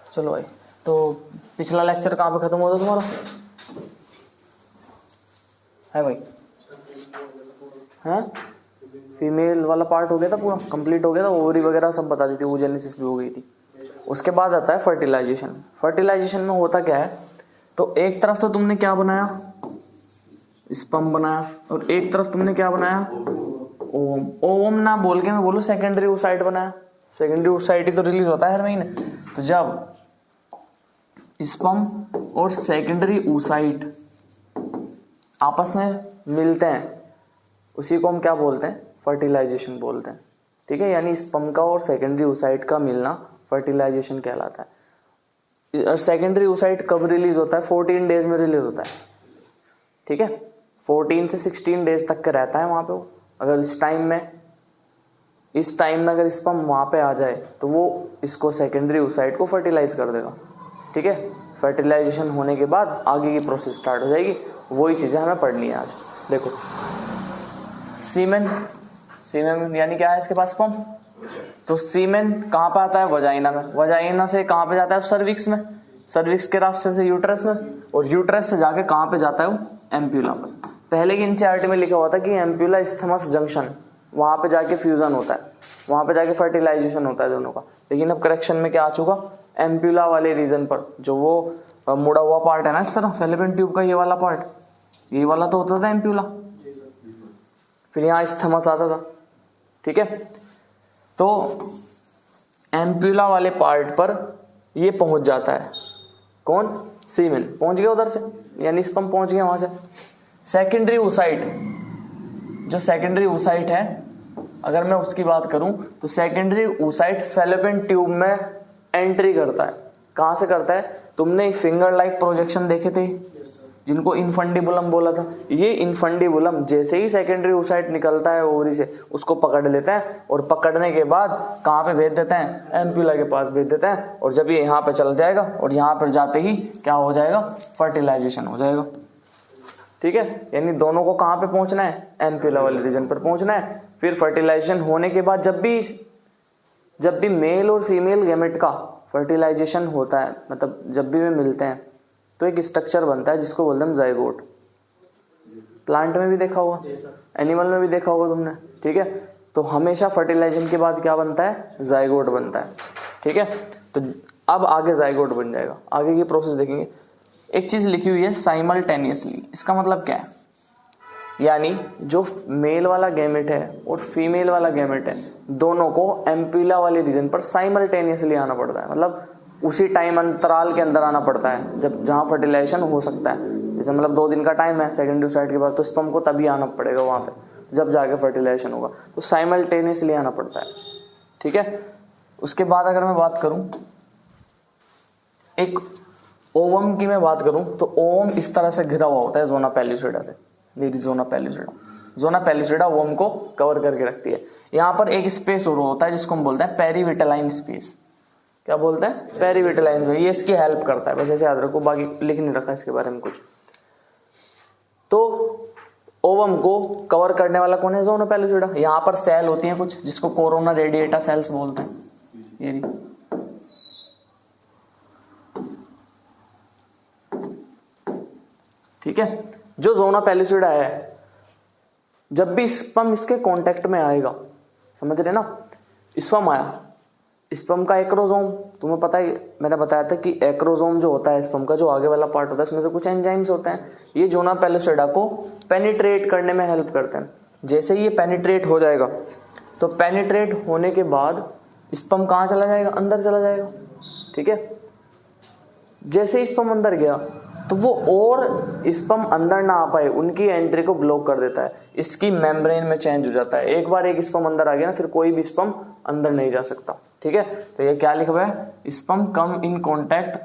चलो भाई, तो पिछला लेक्चर कहाँ पे खत्म हुआ था तुम्हारा? है भाई? हैं? फीमेल वाला पार्ट हो गया था, पूरा कंप्लीट हो गया था, ओवरी वगैरह सब बता दी थी, ओजेनेसिस भी हो गई थी। उसके बाद आता है फर्टिलाइजेशन। फर्टिलाइजेशन में होता क्या है, तो एक तरफ तो तुमने क्या बनाया, स्पर्म बनाया, और एक तरफ तुमने क्या बनाया, ओवम। ओवम ना बोल के मैं बोलूँ सेकेंडरी oocyte बनाया। सेकेंडरी oocyte ही तो रिलीज होता है हर महीने। तो जब स्पर्म और सेकेंडरी oocyte आपस में मिलते हैं, उसी को हम क्या बोलते हैं, फर्टिलाइजेशन बोलते हैं। ठीक है, यानी स्पर्म का और सेकेंडरी oocyte का मिलना फर्टिलाइजेशन कहलाता है। और सेकेंडरी oocyte कब रिलीज होता है? 14 डेज में रिलीज होता है। ठीक है, 14 से 16 डेज तक का रहता है वहां पे वो। अगर इस टाइम में अगर स्पर्म वहां पे आ जाए तो वो इसको सेकेंडरी oocyte को फर्टिलाइज कर देगा। ठीक है, फर्टिलाइजेशन होने के बाद आगे की प्रोसेस स्टार्ट हो जाएगी। वही चीजें हमें पढ़नी है आज। देखो, सीमेन यानी क्या है इसके पास, स्पर्म। तो सीमेन कहाँ पे आता है? वजाइना में। वजाइना से कहाँ पे जाता है? सर्विक्स में। सर्विक्स के रास्ते से यूट्रस में, और यूट्रस से जाके कहाँ पे जाता है वो? एम्प्यूला पर। पहले की एनसीईआरटी में लिखा हुआ था कि एम्प्यूला इस्थमस जंक्शन, वहां पे जाके फ्यूजन होता है, वहां पे जाके फर्टिलाइजेशन होता है दोनों का। लेकिन अब करेक्शन में क्या आ चुका, एम्प्यूला वाले रीजन पर, जो वो मुड़ा हुआ पार्ट है ना इस तरह फैलोपियन ट्यूब का, ये वाला पार्ट, ये वाला तो होता था एम्प्यूला, फिर यहाँ इस्थमस आता था। ठीक है, तो एम्प्यूला वाले पार्ट पर ये पहुंच जाता है। कौन? सीमेन पहुंच गया उधर से, यानी स्पर्म पहुंच गया वहां से। सेकेंडरी oocyte, जो सेकेंडरी oocyte है, अगर मैं उसकी बात करूं तो सेकेंडरी oocyte फैलोपियन ट्यूब में एंट्री करता है। कहां से करता है? तुमने फिंगर लाइक प्रोजेक्शन देखे थे जिनको इनफंडिबुलम बोला था। ये इनफंडिबुलम जैसे ही सेकेंडरी oocyte निकलता है ओवरी से, उसको पकड़ लेते हैं, और पकड़ने के बाद कहाँ पे भेज देते हैं? एम्प्यूला के पास भेज देते हैं। और जब ये यहाँ पे चल जाएगा, और यहाँ पर जाते ही क्या हो जाएगा? फर्टिलाइजेशन हो जाएगा। ठीक है, यानी दोनों को कहाँ पे पहुंचना है? एम्प्यूला वाले रीजन पर पहुंचना है। फिर फर्टिलाइजेशन होने के बाद जब भी मेल और फीमेल गैमेट का फर्टिलाइजेशन होता है, मतलब जब भी वे मिलते हैं, तो एक स्ट्रक्चर बनता है जिसको बोलते हैं जाइगोट। प्लांट में भी देखा होगा, एनिमल में भी देखा होगा तुमने। ठीक है, तो हमेशा फर्टिलाइजेशन के बाद क्या बनता है? जाइगोट बनता है। ठीक है, तो अब आगे जाइगोट बन जाएगा। आगे की प्रोसेस देखेंगे। एक चीज लिखी हुई है साइमल्टेनियसली, इसका मतलब क्या है? यानी जो मेल वाला गैमेट है और फीमेल वाला गैमेट है, दोनों को एम्प्यूला वाले रीजन पर साइमल्टेनियसली आना पड़ता है। मतलब उसी टाइम अंतराल के अंदर आना पड़ता है जब जहां फर्टिलाइजेशन हो सकता है। जैसे मतलब 2 दिन का टाइम है सेकेंडरी oocyte के बाद, तो स्पर्म को तभी आना पड़ेगा वहां पे जब जाके फर्टिलाइजेशन होगा। तो साइमल्टेनियसली आना पड़ता है। ठीक है, उसके बाद अगर मैं बात करूं एक ओवम की, मैं बात करूं तो ओवम इस तरह से घिरा हुआ होता है जोना पेल्लुसिडा से। जोना पेल्लुसिडा ओवम को कवर करके रखती है। यहाँ पर एक स्पेस और होता है जिसको हम बोलते हैं पेरीविटेलाइन स्पेस। क्या बोलते हैं? पेरीविटेलाइन। ये इसकी हेल्प करता है, बस ऐसे याद रखो, बाकी लिख नहीं रखा इसके बारे में कुछ। तो ओवम को कवर करने वाला कौन है? जोना पेल्लुसिडा। यहाँ पर सेल होती हैं कुछ जिसको कोरोना रेडिएटा सेल्स बोलते हैं। ये ठीक है, जो जोना पेल्लुसिडा है, जब भी स्पर्म इसके कांटेक्ट में आएगा, समझ रहे ना, स्पर्म आया, स्पर्म का एक्रोसोम, तुम्हें पता है मैंने बताया था कि एक्रोसोम जो होता है स्पर्म का, जो आगे वाला पार्ट होता है, इसमें से कुछ एंजाइम्स होते हैं। ये जोना पेल्लुसिडा को पेनिट्रेट करने में हेल्प करते हैं। जैसे ही ये पेनिट्रेट हो जाएगा, तो पेनिट्रेट होने के बाद स्पर्म कहाँ चला जाएगा? अंदर चला जाएगा। ठीक है, जैसे ही स्पर्म अंदर गया तो वो और स्पर्म अंदर ना आ पाए, उनकी एंट्री को ब्लॉक कर देता है। इसकी मेम्ब्रेन में चेंज हो जाता है। एक बार एक स्पर्म अंदर आ गया ना, फिर कोई भी स्पर्म अंदर नहीं जा सकता। ठीक है, तो ये क्या लिखा हुआ है? Sperm come in contact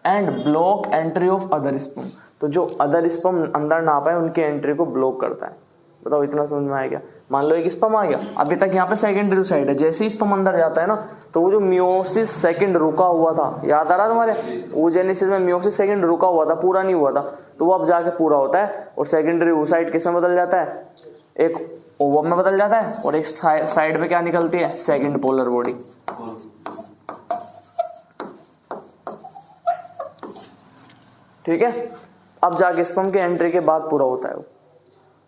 and block entry of other sperm. तो जो अदर स्पर्म अंदर ना आ पाए, उनकी एंट्री को ब्लॉक करता है। बताओ, इतना समझ में आएगा? मान लो एक स्पर्म आ गया, अभी तक यहाँ पे सेकेंडरी oocyte है, जैसे ही स्पर्म अंदर जाता है ना, तो वो जो मियोसिस सेकंड रुका हुआ था, याद आ रहा तुम्हारे? oogenesis में मियोसिस सेकंड रुका हुआ था, पूरा नहीं हुआ था, तो वो अब जाके पूरा होता है, और सेकेंडरी oocyte किसमें बदल जाता है? एक ओवम में बदल जाता है, और एक साइड में क्या निकलती है? Second polar body. ठीक है। अब जाके स्पर्म के एंट्री के बाद पूरा होता है वो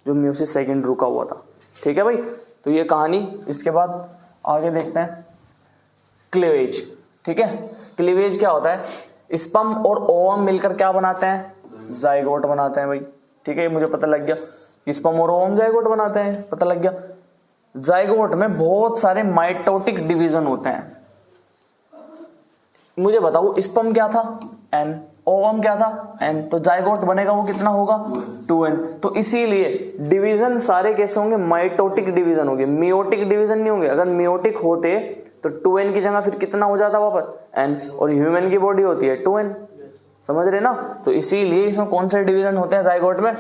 जो मियोसिस सेकंड रुका हुआ था। ठीक है भाई, तो ये कहानी। इसके बाद आगे देखते हैं क्लीवेज। ठीक है, क्लीवेज क्या होता है? स्पर्म और ओवम मिलकर क्या बनाते हैं? जाइगोट बनाते हैं भाई। ठीक है, ये मुझे पता लग गया कि स्पर्म और ओवम जाइगोट बनाते हैं, पता लग गया। जाइगोट में बहुत सारे माइटोटिक डिवीजन होते हैं। मुझे बताओ स्पर्म क्या था? N, ओवम क्या था? N, तो जाइगोट बनेगा वो कितना होगा? 2N। तो इसीलिए डिवीजन सारे कैसे होंगे? माइटोटिक डिवीजन होंगे, मियोटिक डिवीजन नहीं होंगे। अगर मियोटिक होते तो 2N की जगह फिर कितना हो जाता वापस? N, और ह्यूमन की बॉडी होती है 2N, समझ रहे ना? तो इसीलिए इसमें कौन से डिवीजन होते हैं जाइगोट में?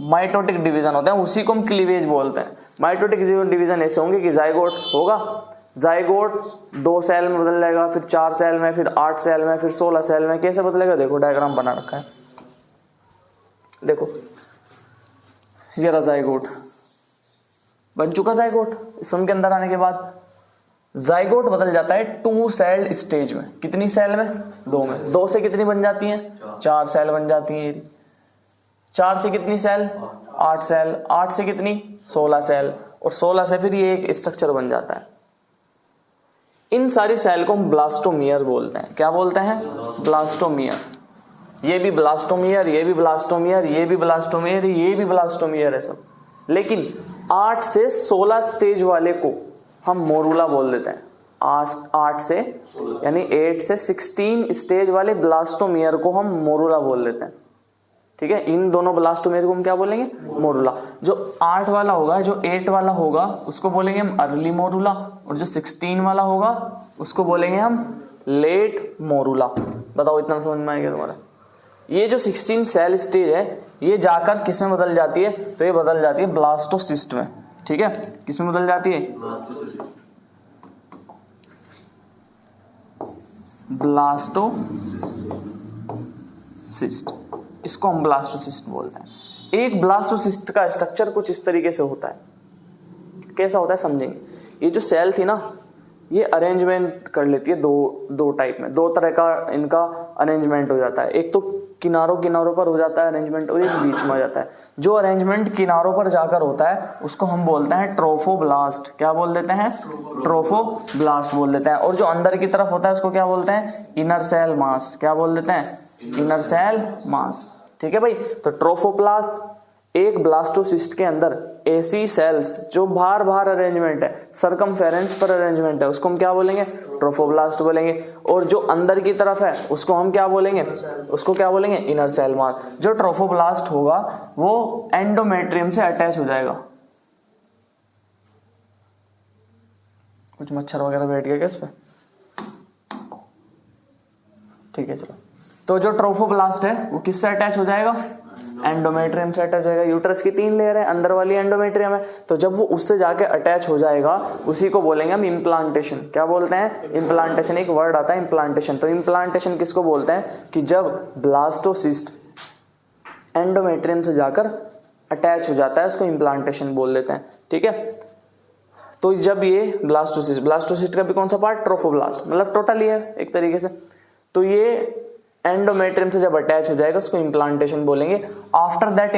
माइटोटिक डिवीजन होते हैं, उसी को हम क्लीवेज बोलते हैं। माइटोटिक डिवीजन ऐसे होंगे कि जाइगोट होगा, जाइगोट 2 सेल में बदल जाएगा, फिर 4 सेल में, फिर 8 सेल में, फिर 16 सेल में। कैसे बदलेगा? देखो डायग्राम बना रखा है, देखो ये रहा जाइगोट, बन चुका जाइगोट। स्पर्म के अंदर आने के बाद जाइगोट बदल जाता है 2 सेल स्टेज में। कितनी सेल में? 2 में। 2 से कितनी बन जाती हैं? 4 सेल बन जाती हैं। 4 से कितनी सेल? 8 सेल। 8 से कितनी? 16 सेल, और 16 से फिर ये एक स्ट्रक्चर बन जाता है। इन सारी सेल को हम ब्लास्टोमियर बोलते हैं। क्या बोलते हैं? ब्लास्टोमियर। ये भी ब्लास्टोमियर, ये भी ब्लास्टोमियर, ये भी ब्लास्टोमियर, ये भी ब्लास्टोमियर है सब। लेकिन 8 से 16 स्टेज वाले को हम मोरूला बोल देते हैं। 8 से यानी 8 से 16 स्टेज वाले ब्लास्टोमियर को हम मोरूला बोल देते हैं। ठीक है, इन दोनों ब्लास्टोमियर को हम क्या बोलेंगे? मोरूला। जो 8 वाला होगा, जो 8 वाला होगा उसको बोलेंगे हम अर्ली मोरूला, और जो 16 वाला होगा उसको बोलेंगे हम लेट मोरूला। बताओ इतना समझ में आएगा तुम्हारा? ये जो 16 सेल स्टेज है ये जाकर किस में बदल जाती है? तो ये बदल जाती है ब्लास्टोसिस्ट में। ठीक है, किस में बदल जाती है? ब्लास्टोसिस्ट। इसको हम ब्लास्टोसिस्ट बोलते हैं। एक ब्लास्टोसिस्ट का स्ट्रक्चर कुछ इस तरीके से होता है। कैसा होता है समझेंगे। ये जो सेल थी ना, ये अरेंजमेंट कर लेती है दो टाइप में, 2 तरह का इनका अरेंजमेंट हो जाता है। एक तो किनारों पर हो जाता है अरेंजमेंट, और एक बीच में आ जाता है। जो अरेंजमेंट किनारों पर जाकर होता है उसको हम बोलते हैं ट्रोफोब्लास्ट। क्या बोल देते हैं? ट्रोफोब्लास्ट बोल देते हैं। और जो अंदर की तरफ होता है उसको क्या बोलते हैं? Inner cell mass. क्या बोल देते हैं? Inner cell mass. ठीक है भाई, तो ट्रोफोप्लास्ट एक ब्लास्टोसिस्ट के अंदर ऐसी सेल्स जो बाहर अरेंजमेंट है, सरकमफेरेंस पर अरेंजमेंट है, उसको हम क्या बोलेंगे? ट्रोफोब्लास्ट बोलेंगे। और जो अंदर की तरफ है उसको हम क्या बोलेंगे? उसको क्या बोलेंगे? Inner cell mass. जो ट्रोफोब्लास्ट होगा वो एंडोमेट्रियम से अटैच हो जाएगा। कुछ मच्छर वगैरह बैठ गया क्या इस पे? ठीक है चलो। तो जो ट्रोफोब्लास्ट है वो किससे अटैच हो जाएगा? एंडोमेट्रियम से अटैच हो जाएगा। यूट्रस की 3 लेयर है, अंदर वाली एंडोमेट्रियम है, तो जब वो उससे जाके अटैच हो जाएगा उसी को बोलेंगे हम इम्प्लांटेशन। क्या बोलते हैं? इम्प्लांटेशन। एक वर्ड आता है इम्प्लांटेशन। तो इम्प्लांटेशन किसको बोलते हैं? कि जब ब्लास्टोसिस्ट एंडोमेट्रियम से जाकर अटैच हो जाता है उसको इम्प्लांटेशन बोल देते हैं। ठीक है, तो जब ये ब्लास्टोसिस्ट का भी कौन सा पार्ट? ट्रोफोब्लास्ट, मतलब टोटल ही है एक तरीके से। तो ये एंडोमेट्रियम से जब अटैच हो जाएगा उसको इम्प्लांटेशन बोलेंगे। After that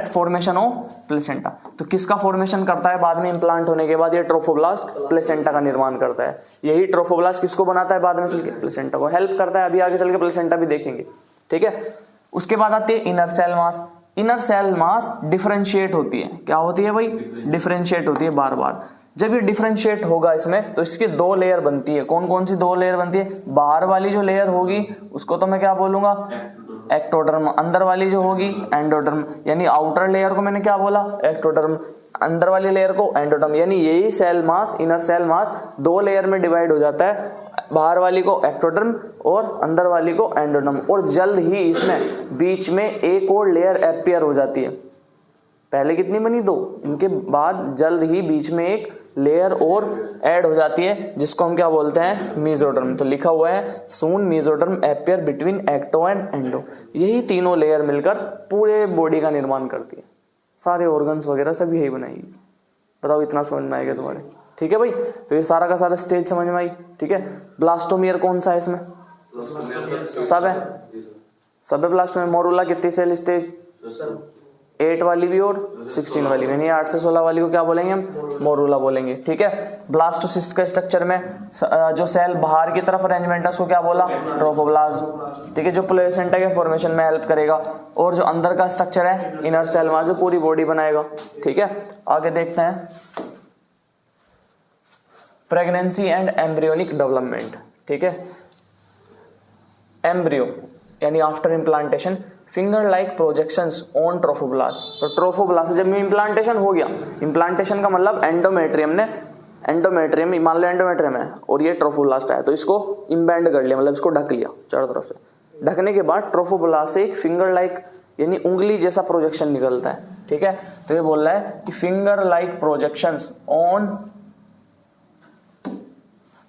formation of placenta. तो किसका फॉर्मेशन करता है बाद में इम्प्लांट होने के बाद? ये ट्रोफोब्लास्ट प्लेसेंटा का निर्माण करता है। यही ट्रोफोब्लास्ट किसको बनाता है बाद में चल के? प्लेसेंटा को हेल्प करता है। अभी आगे चल के प्लेसेंटा भी देखेंगे। ठीक है, उसके बाद आती है inner cell mass. Inner cell mass differentiate होती है। क्या होती है भाई? डिफरेंशिएट होती है बार। जब ये डिफरेंशिएट होगा इसमें तो इसकी 2 लेयर बनती है। कौन कौन सी 2 लेयर बनती है? बाहर वाली जो लेयर होगी उसको तो मैं क्या बोलूंगा? एक्टोडर्म। अंदर वाली जो होगी एंडोडर्म। यानी आउटर लेयर को मैंने क्या बोला? एक्टोडर्म। अंदर वाली लेयर को एंडोडर्म। यानी यही cell mass, inner cell mass 2 layer में डिवाइड हो जाता है। बाहर वाली को एक्टोडर्म और अंदर वाली को एंडोडर्म। और जल्द ही इसमें बीच में एक और लेयर अपीयर हो जाती है। पहले कितनी बनी? 2। इनके बाद जल्द ही बीच में एक लेयर और ऐड हो जाती है जिसको हम क्या बोलते हैं? मेसोडर्म। तो लिखा हुआ है soon mesoderm appear between ecto and endo. यही तीनों लेयर मिलकर पूरे बॉडी का निर्माण करती है। सारे ऑर्गन्स वगैरह सब यही बनाएगी। बताओ इतना समझ में आएगा तुम्हारे? ठीक है भाई, तो ये सारा का सारा स्टेज समझ में आई। ठीक है, ब्लास्टोमियर कौन सा है इसमें? सब है, सब है ब्लास्टोम में। मोरूला कितनी सेल स्टेज? 8 वाली भी और 16 वाली भी, यानी 8 से 16 वाली को क्या बोलेंगे हम? मोरूला बोलेंगे। ठीक है। ब्लास्टोसिस्ट का स्ट्रक्चर में जो सेल बाहर की तरफ अरेंजमेंट है उसको क्या बोला? ट्रोफोब्लास्ट। ठीक है, जो प्लेसेंटा के फॉर्मेशन में हेल्प करेगा। और जो अंदर का स्ट्रक्चर है इनर सेल में जो पूरी बॉडी बनाएगा। ठीक है, आगे देखते हैं प्रेगनेंसी एंड एम्ब्रियोनिक डेवलपमेंट। ठीक है, एम्ब्रियो यानी after implantation finger like projections on trophoblast. तो ट्रोफोब्लास्ट जब इम्प्लांटेशन हो गया, इम्प्लांटेशन का मतलब एंडोमेट्रियम ने, एंडोमेट्रियम मान लो एंडोमेट्रियम है और ये ट्रोफोब्लास्ट है, तो इसको इम्बैंड कर लिया, मतलब इसको ढक लिया चारों तरफ से। ढकने के बाद ट्रोफोब्लास्ट से एक फिंगर लाइक यानी उंगली जैसा प्रोजेक्शन निकलता है। ठीक है, तो ये बोल रहा है कि finger like projections on,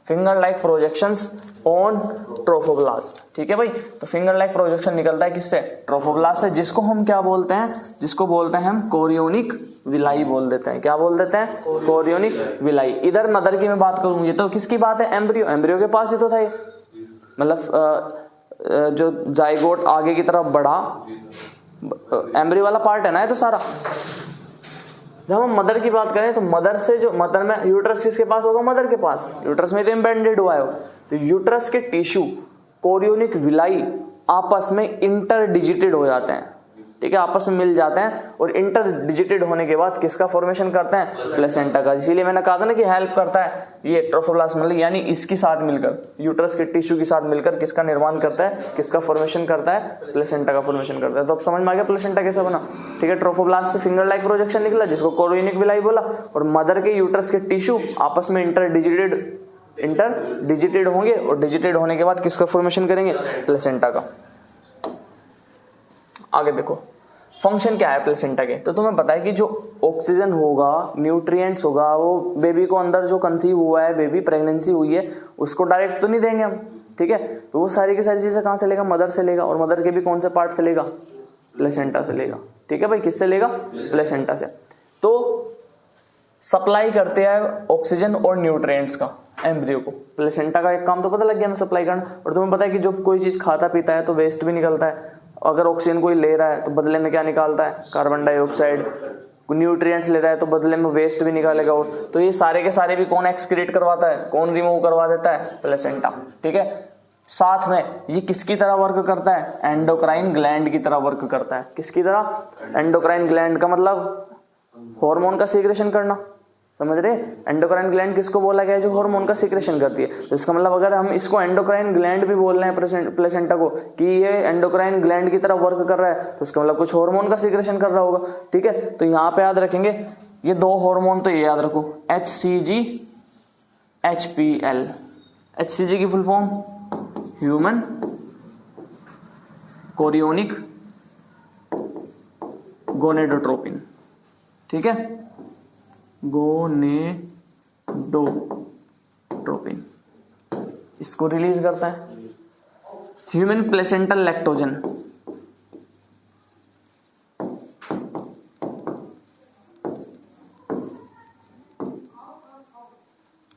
finger like projections on trophoblast. ठीक है भाई, तो फिंगर लाइक प्रोजेक्शन निकलता है किससे? ट्रोफोब्लास्ट से, जिसको हम क्या बोलते हैं? जिसको बोलते हैं हम कोरियोनिक विलाई बोल देते हैं। क्या बोल देते हैं? Chorionic villi. इधर मदर की मैं बात करूं, ये तो किसकी बात है? एम्ब्रियो। एम्ब्रियो के पास ही तो था ये, मतलब जो जाइगोट आगे की तरफ बढ़ा, एम्ब्रियो वाला पार्ट है ना ये तो सारा। जब हम मदर की बात करें तो मदर से जो मदर में यूट्रस किसके पास होगा? मदर के पास। यूट्रस में तो इम्बेडेड हुआ है, तो यूट्रस के टिश्यू कोरियोनिक विलाई आपस में इंटरडिजिटेड हो जाते हैं। ठीक है, आपस में मिल जाते हैं और इंटरडिजिटेड होने के बाद किसका फॉर्मेशन करते हैं? प्लेसेंटा का। इसीलिए मैंने कहा था ना कि हेल्प करता है ये ट्रोफोब्लास्ट, मतलब यानी इसके साथ मिलकर, यूट्रस के टिश्यू के साथ मिलकर किसका निर्माण करता है? किसका फॉर्मेशन करता है? प्लेसेंटा का फॉर्मेशन करता है। तो अब समझ में आ गया प्लेसेंटा कैसे बना। ठीक है, ट्रोफोब्लास्ट से फिंगर लाइक प्रोजेक्शन निकला जिसको कोरियोनिक विलाई बोला, और मदर के यूट्रस के टिश्यू आपस में इंटरडिजिटेड होंगे और डिजिटेड होने के बाद किसका फॉर्मेशन करेंगे? प्लेसेंटा का। आगे देखो फंक्शन क्या है प्लेसेंटा के। तो तुम्हें पता है कि जो ऑक्सीजन होगा, न्यूट्रिएंट्स होगा, वो बेबी को अंदर जो कंसीव हुआ है, बेबी प्रेगनेंसी हुई है, उसको डायरेक्ट तो नहीं देंगे हम। ठीक है, तो वो सारी की सारी चीजें कहां से लेगा? मदर से लेगा। और मदर के भी कौन से पार्ट से लेगा? प्लेसेंटा से लेगा। ठीक है भाई, किससे लेगा? प्लेसेंटा से। तो सप्लाई करते हैं ऑक्सीजन और न्यूट्रिएंट्स का एम्ब्रियो को। प्लेसेंटा का एक काम तो पता लग गया हमें, सप्लाई करना। और तुम्हें पता है कि जब कोई चीज खाता पीता है तो वेस्ट भी निकलता है। अगर ऑक्सीजन कोई ले रहा है तो बदले में क्या निकालता है? Carbon dioxide. न्यूट्रिएंट्स ले रहा है तो बदले में वेस्ट भी निकालेगा। और तो ये सारे के सारे भी कौन एक्सक्रीट करवाता है? कौन रिमूव करवा देता है? प्लेसेंटा। ठीक है, साथ में ये किसकी तरह वर्क करता है? एंडोक्राइन ग्लैंड की तरह वर्क करता है। किसकी तरह? एंडोक्राइन ग्लैंड का मतलब हार्मोन का सीक्रेशन करना, समझ रहे? एंडोक्राइन ग्लैंड किसको बोला गया है? जो हार्मोन का सीक्रेशन करती है। तो इसका मतलब अगर हम इसको एंडोक्राइन ग्लैंड भी बोल रहे हैं प्लेसेंटा को कि ये एंडोक्राइन ग्लैंड की तरह वर्क कर रहा है, तो इसका मतलब कुछ हार्मोन का सीक्रेशन कर रहा होगा। ठीक है, तो यहाँ पे याद रखेंगे ये दो हार्मोन, तो ये याद रखो HCG HPL। HCG की full form human chorionic gonadotropin. ठीक है, गोनेडोट्रोपिन इसको रिलीज करता है। ह्यूमन प्लेसेंटल लैक्टोजन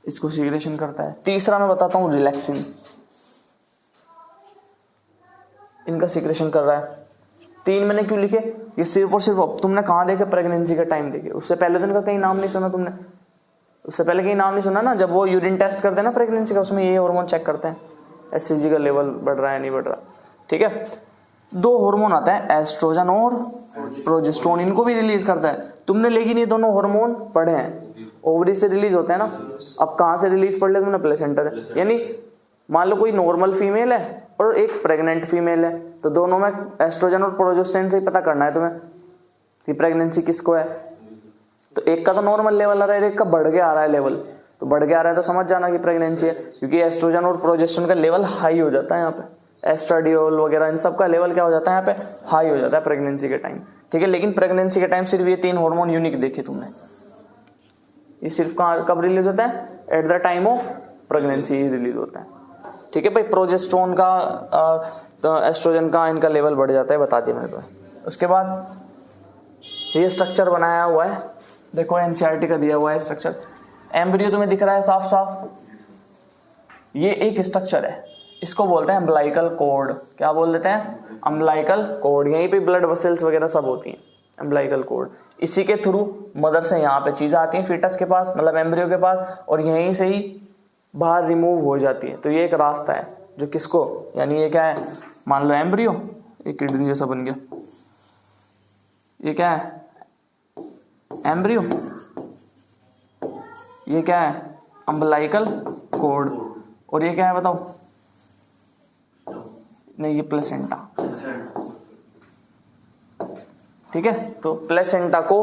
इसको सीक्रेशन करता है। तीसरा मैं बताता हूं रिलैक्सिन, इनका सीक्रेशन कर रहा है। 3 मैंने क्यों लिखे? ये सिर्फ और सिर्फ तुमने कहां देखे? प्रेगनेंसी का टाइम देखे। उससे पहले तो इनका कहीं नाम नहीं सुना तुमने, उससे पहले कहीं नाम नहीं सुना ना। जब वो यूरिन टेस्ट करते हैं ना प्रेगनेंसी का, उसमें ये हार्मोन चेक करते हैं HCG का लेवल बढ़ रहा है नहीं बढ़ रहा। ठीक है, 2 हार्मोन आता है एस्ट्रोजन और प्रोजेस्टेरोन, इनको भी रिलीज करता है तुमने, लेकिन ये दोनों हार्मोन पढ़े हैं, ओवरी से रिलीज होते हैं ना। अब कहां से रिलीज पढ़ ले तुमने? प्लेसेंटा से। यानी मान लो कोई नॉर्मल फीमेल है और एक प्रेग्नेंट फीमेल है, तो दोनों में एस्ट्रोजन और प्रोजेस्टेरोन से ही पता करना है तुम्हें कि प्रेगनेंसी किसको है। तो एक का तो नॉर्मल लेवल आ रहा है, एक का बढ़ के आ रहा है लेवल, तो बढ़ के आ रहा है तो समझ जाना कि प्रेगनेंसी है, क्योंकि एस्ट्रोजन और प्रोजेस्टेरोन का लेवल हाई हो जाता है यहाँ पे। एस्ट्राडियोल वगैरह इन सब का लेवल क्या हो जाता है यहाँ पे? हाई हो जाता है प्रेगनेंसी के टाइम। ठीक है, लेकिन प्रेगनेंसी के टाइम सिर्फ ये 3 हार्मोन यूनिक देखे तुमने। ये सिर्फ कब रिलीज होता है? At the time of pregnancy he release होता है। ठीक है भाई, प्रोजेस्टेरोन का तो एस्ट्रोजन का इनका लेवल बढ़ जाता है, बता दिया मैंने तुम्हें। उसके बाद ये स्ट्रक्चर बनाया हुआ है, देखो एनसीईआरटी का दिया हुआ है स्ट्रक्चर। एम्ब्रियो तुम्हें दिख रहा है साफ साफ, ये एक स्ट्रक्चर है। इसको बोलते हैं अम्बिलाइकल कॉर्ड। क्या बोल देते हैं? अम्बिलाइकल कॉर्ड। यहीं पे ब्लड वेसल्स वगैरह सब होती हैं, अम्बिलाइकल कॉर्ड। इसी के थ्रू मदर से यहाँ पे चीज़ आती है फीटस के पास, मतलब एम्ब्रियो के पास, और यहीं से ही बाहर रिमूव हो जाती है। तो ये एक रास्ता है जो किसको, यानी ये क्या है, मान लो एम्ब्रियो, ये किडनी जैसा बन गया, ये क्या है एम्ब्रियो, ये क्या है अम्बिलाइकल कॉर्ड, और ये क्या है बताओ? नहीं, ये प्लेसेंटा। ठीक है, तो प्लेसेंटा को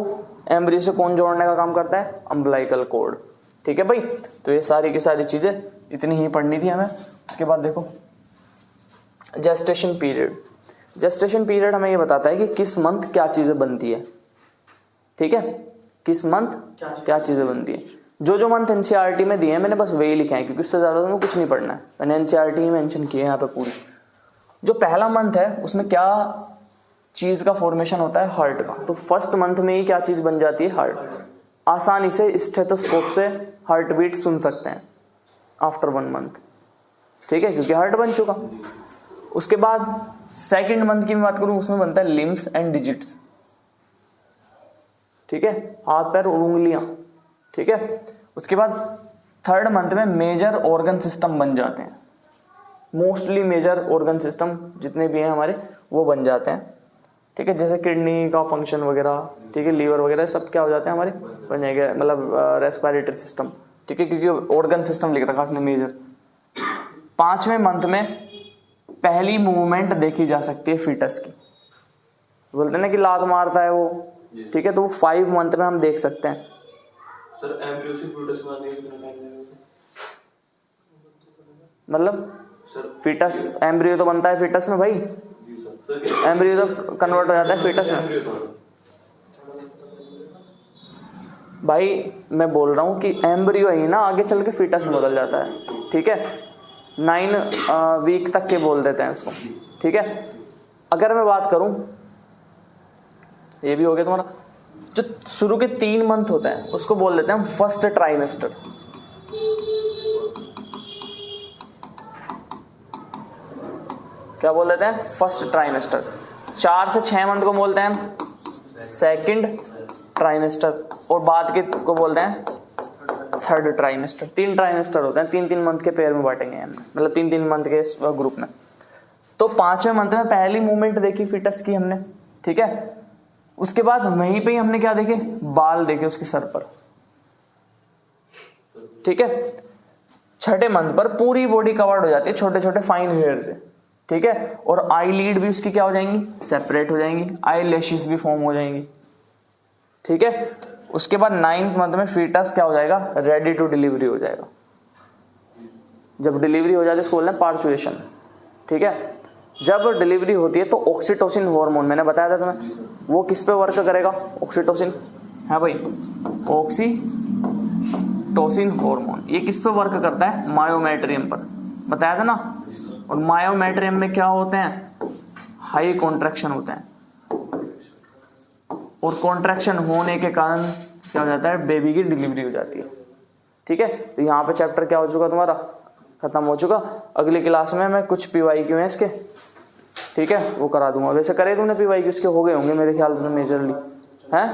एम्ब्रियो से कौन जोड़ने का काम करता है? अम्बिलाइकल कॉर्ड। ठीक है भाई, तो ये सारी की सारी चीजें इतनी ही पढ़नी थी हमें। उसके बाद देखो जेस्टेशन पीरियड। जेस्टेशन पीरियड हमें ये बताता है कि किस मंथ क्या चीजें बनती है। ठीक है, किस मंथ क्या चीजें बनती है। जो जो मंथ एनसीईआरटी में दिए हैं मैंने बस वही लिखे हैं, क्योंकि उससे ज्यादा तुम्हें कुछ नहीं पढ़ना है। मैंने एनसीईआरटी ही मेंशन किए हैं यहाँ पे पूरी। जो पहला मंथ है उसमें क्या चीज का फॉर्मेशन होता है? हार्ट का। तो फर्स्ट मंथ में ही क्या चीज बन जाती है? हार्ट। आसानी से स्टेथोस्कोप से हार्ट बीट सुन सकते हैं आफ्टर 1 मंथ। ठीक है, क्योंकि हार्ट बन चुका। उसके बाद सेकंड मंथ की मैं बात करूं, उसमें बनता है लिम्स एंड डिजिट्स। ठीक है, हाथ पैर और उंगलियां। ठीक है, उसके बाद थर्ड मंथ में मेजर ऑर्गन सिस्टम बन जाते हैं। मोस्टली मेजर ऑर्गन सिस्टम जितने भी हैं हमारे वो बन जाते हैं। ठीक है, जैसे किडनी का फंक्शन वगैरह, ठीक है, लीवर वगैरह सब क्या हो जाते हैं हमारे, बन जाएंगे, मतलब रेस्पिरेटरी सिस्टम। ठीक है, क्योंकि ऑर्गन सिस्टम लिख रखा उसने मेजर। 5वें मंथ में पहली मूवमेंट देखी जा सकती है फीटस की। बोलते हैं ना कि लात मारता है वो। ठीक है, तो वो 5 मंथ में हम देख सकते हैं। सर एम्ब्रियो से फीटस में आने में कितना टाइम लगेगा? मतलब फीटस, एम्ब्रियो तो बनता है फीटस में भाई, एम्ब्रियो तो कन्वर्ट हो जाता है फीटस में। भाई मैं बोल रहा हूँ कि एम्ब्रियो ही ना आगे चल के फीटस में बदल जाता है। ठीक है, 9 वीक तक के बोल देते हैं उसको। ठीक है, अगर मैं बात करूं, ये भी हो गया तुम्हारा, जो शुरू के 3 मंथ होते हैं उसको बोल देते हैं हम फर्स्ट ट्राइमेस्टर। क्या बोल देते हैं? First trimester. 4 से 6 मंथ को बोलते हैं सेकंड ट्राइमेस्टर, और बाद के को बोलते हैं थर्ड ट्राइमेस्टर। 3 ट्राइमेस्टर होते हैं, 3-3 मंथ के पेयर में बांटेंगे हम, मतलब 3-3 मंथ के ग्रुप में। तो 5वें मंथ में पहली मूवमेंट देखी फीटस की हमने। ठीक है, उसके बाद वहीं पे ही हमने क्या देखे? बाल देखे उसके सर पर। ठीक है, 6ठे मंथ पर पूरी बॉडी कवर्ड हो जाती है छोटे छोटे फाइन हेयर से। ठीक है, और आई लीड भी उसकी क्या हो जाएंगी? सेपरेट हो जाएंगी। आई लैशेस भी फॉर्म हो जाएंगी। ठीक है, उसके बाद 9th मंथ में फीटस क्या हो जाएगा? रेडी टू डिलीवरी हो जाएगा। जब डिलीवरी हो जाती है इसको बोलते हैं पार्चुएशन। ठीक है, जब डिलीवरी होती है तो ऑक्सीटोसिन हार्मोन, मैंने बताया था तुम्हें, वो किस पे वर्क करेगा? ऑक्सीटोसिन। हाँ भाई, ऑक्सीटोसिन हार्मोन ये किस पे वर्क करता है? मायोमेट्रियम पर, बताया था ना। और मायोमेट्रियम में क्या होते हैं? हाई कॉन्ट्रैक्शन होते हैं, और कॉन्ट्रैक्शन होने के कारण क्या हो जाता है? बेबी की डिलीवरी हो जाती है। ठीक है, तो यहाँ पे चैप्टर क्या हो चुका तुम्हारा? खत्म हो चुका। अगली क्लास में मैं कुछ PYQ हैं इसके, ठीक है, वो करा दूंगा। वैसे करे तुमने PYQ इसके? हो गए होंगे मेरे ख्याल से मेजरली, हैं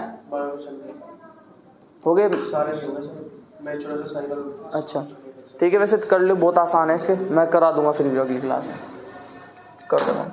हो गए सारे। अच्छा ठीक है, वैसे कर लो, बहुत आसान है इसके, मैं करा दूंगा फिर भी अगली क्लास में कर दूंगा।